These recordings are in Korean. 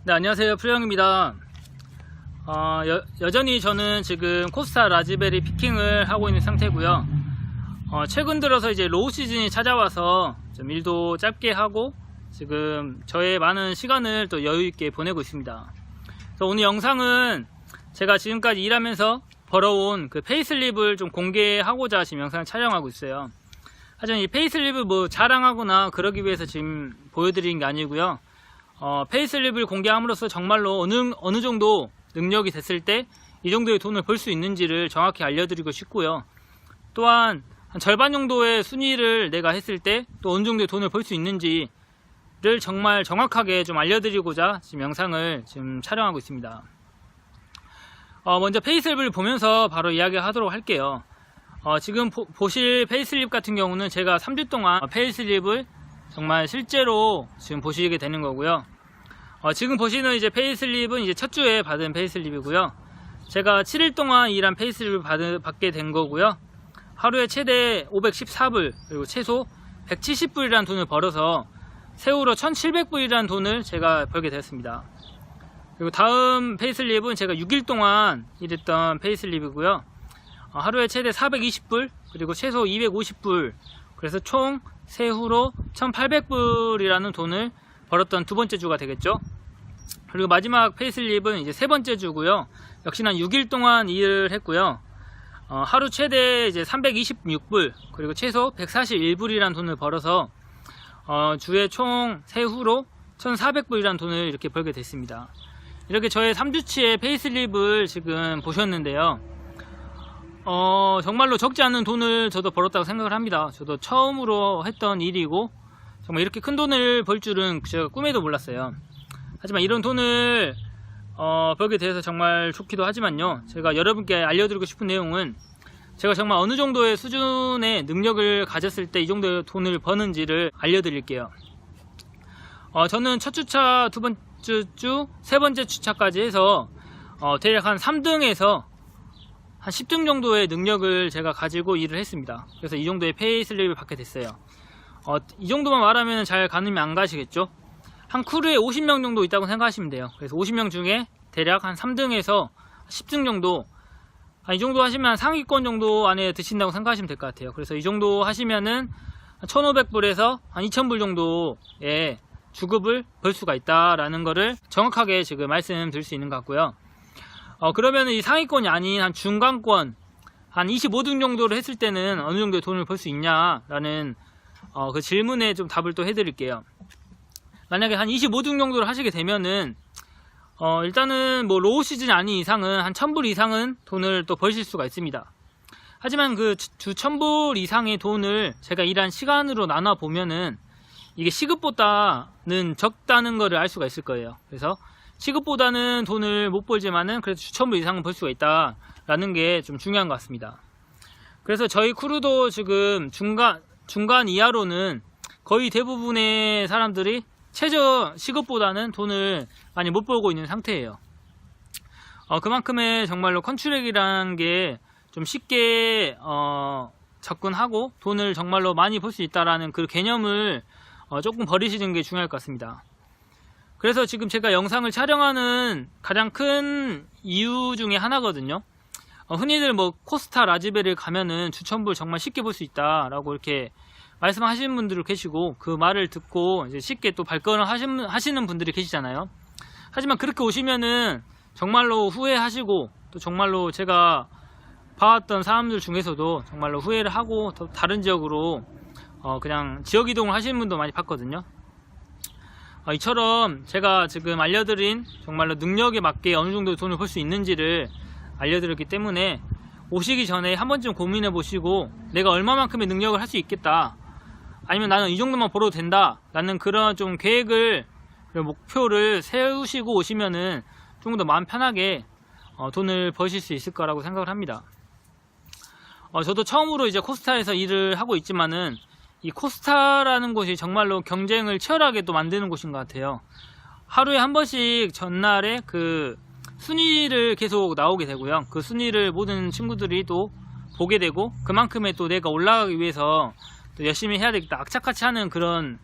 네, 안녕하세요. 프로영입니다. 여전히 저는 지금 코스타 라즈베리 피킹을 하고 있는 상태고요. 최근 들어서 이제 로우 시즌이 찾아와서 좀 일도 짧게 하고 지금 저의 많은 시간을 또 여유 있게 보내고 있습니다. 그래서 오늘 영상은 제가 지금까지 일하면서 벌어온 그 페이슬립을 좀 공개하고자 지금 영상을 촬영하고 있어요. 하지만 이 페이슬립을 뭐 자랑하거나 그러기 위해서 지금 보여드리는 게 아니고요. 페이슬립을 공개함으로써 정말로 어느 정도 능력이 됐을 때 이 정도의 돈을 벌 수 있는지를 정확히 알려드리고 싶고요. 또한 한 절반 정도의 순위를 내가 했을 때 또 어느 정도의 돈을 벌 수 있는지를 정말 정확하게 좀 알려드리고자 지금 영상을 지금 촬영하고 있습니다. 먼저 페이슬립을 보면서 바로 이야기하도록 할게요. 지금 보실 페이슬립 같은 경우는 제가 3주 동안 페이슬립을 정말 실제로 지금 보시게 되는 거고요. 지금 보시는 이제 페이슬립은 이제 첫 주에 받은 페이슬립이고요. 제가 7일 동안 일한 페이슬립을 받게 된 거고요. 하루에 최대 514불 그리고 최소 170불이라는 돈을 벌어서 세후로 1700불이라는 돈을 제가 벌게 되었습니다. 그리고 다음 페이슬립은 제가 6일 동안 일했던 페이슬립이고요. 하루에 최대 420불 그리고 최소 250불 그래서 총 세후로 1800불이라는 돈을 벌었던 두 번째 주가 되겠죠. 그리고 마지막 페이슬립은 이제 세 번째 주고요. 역시나 6일 동안 일을 했고요. 하루 최대 이제 326불 그리고 최소 141불이라는 돈을 벌어서 주에 총 세후로 1400불이라는 돈을 이렇게 벌게 됐습니다. 이렇게 저의 3주치의 페이슬립을 지금 보셨는데요. 정말로 적지 않은 돈을 저도 벌었다고 생각을 합니다. 저도 처음으로 했던 일이고 정말 이렇게 큰 돈을 벌 줄은 제가 꿈에도 몰랐어요. 하지만 이런 돈을 벌게 돼서 정말 좋기도 하지만요. 제가 여러분께 알려드리고 싶은 내용은 제가 정말 어느 정도의 수준의 능력을 가졌을 때 이 정도의 돈을 버는지를 알려드릴게요. 저는 첫 주차, 두 번째 주, 세 번째 주차까지 해서 대략 한 3등에서 한 10등 정도의 능력을 제가 가지고 일을 했습니다. 그래서 이 정도의 페이슬립을 받게 됐어요. 이 정도만 말하면 잘 가늠이 안 가시겠죠? 한 크루에 50명 정도 있다고 생각하시면 돼요. 그래서 50명 중에 대략 한 3등에서 10등 정도, 이 정도 하시면 상위권 정도 안에 드신다고 생각하시면 될 것 같아요. 그래서 이 정도 하시면은 1500불에서 한 2000불 정도의 주급을 벌 수가 있다라는 거를 정확하게 지금 말씀드릴 수 있는 것 같고요. 그러면 이 상위권이 아닌 한 중간권 한 25등 정도를 했을 때는 어느 정도의 돈을 벌 수 있냐라는 그 질문에 좀 답을 또 해드릴게요. 만약에 한 25등 정도를 하시게 되면은 일단은 뭐 로우 시즌이 아닌 이상은 한 1000불 이상은 돈을 또 버실 수가 있습니다. 하지만 그 주 1000불 이상의 돈을 제가 일한 시간으로 나눠 보면은 이게 시급보다는 적다는 거를 알 수가 있을 거예요. 그래서 시급보다는 돈을 못 벌지만은 그래도 주 1000불 이상은 벌 수가 있다라는 게 좀 중요한 것 같습니다. 그래서 저희 크루도 지금 중간 이하로는 거의 대부분의 사람들이 최저 시급보다는 돈을 많이 못 벌고 있는 상태예요. 그만큼의 정말로 컨트랙이라는 게 좀 쉽게 접근하고 돈을 정말로 많이 벌 수 있다라는 그 개념을 조금 버리시는 게 중요할 것 같습니다. 그래서 지금 제가 영상을 촬영하는 가장 큰 이유 중에 하나거든요. 흔히들 뭐 코스타 라즈베리를 가면은 주 1000불 정말 쉽게 벌 수 있다라고 이렇게 말씀하시는 분들도 계시고 그 말을 듣고 이제 쉽게 또 발권을 하시는 분들이 계시잖아요. 하지만 그렇게 오시면은 정말로 후회하시고 또 정말로 제가 봐왔던 사람들 중에서도 정말로 후회를 하고 또 다른 지역으로 그냥 지역 이동을 하시는 분도 많이 봤거든요. 이처럼 제가 지금 알려드린 정말로 능력에 맞게 어느 정도 돈을 벌 수 있는지를 알려드렸기 때문에 오시기 전에 한 번쯤 고민해 보시고 내가 얼마만큼의 능력을 할 수 있겠다, 아니면 나는 이 정도만 벌어도 된다 라는 그런 좀 계획을, 목표를 세우시고 오시면은 좀 더 마음 편하게 돈을 버실 수 있을 거라고 생각을 합니다. 저도 처음으로 이제 코스타에서 일을 하고 있지만은 이 코스타라는 곳이 정말로 경쟁을 치열하게 또 만드는 곳인 것 같아요. 하루에 한 번씩 전날에 그 순위를 계속 나오게 되고요. 그 순위를 모든 친구들이 또 보게 되고 그만큼의 또 내가 올라가기 위해서 또 열심히 해야 되겠다 악착같이 하는 그런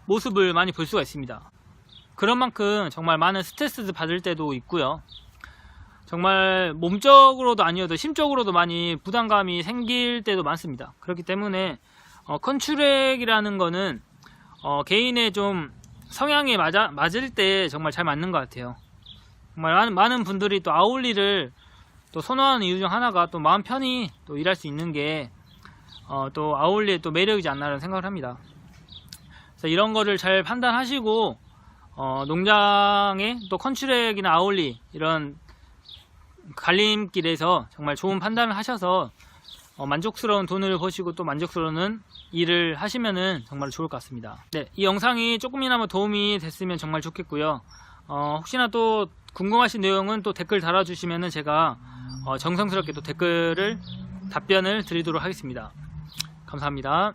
모습을 많이 볼 수가 있습니다. 그런 만큼 정말 많은 스트레스 받을 때도 있고요. 정말 몸적으로도 아니어도 심적으로도 많이 부담감이 생길 때도 많습니다. 그렇기 때문에 컨트랙이라는 거는 개인의 좀 성향에 맞을 때 정말 잘 맞는 것 같아요. 정말 많은 분들이 또 아울리를 또 선호하는 이유 중 하나가 또 마음 편히 또 일할 수 있는 게 또 아울리의 또 매력이지 않나라는 생각을 합니다. 그래서 이런 거를 잘 판단하시고 농장에 또 컨트랙이나 아울리 이런 갈림길에서 정말 좋은 판단을 하셔서 만족스러운 돈을 버시고 또 만족스러운 일을 하시면은 정말 좋을 것 같습니다. 네, 이 영상이 조금이나마 도움이 됐으면 정말 좋겠고요. 혹시나 또 궁금하신 내용은 또 댓글 달아주시면은 제가 정성스럽게 또 답변을 드리도록 하겠습니다. 감사합니다.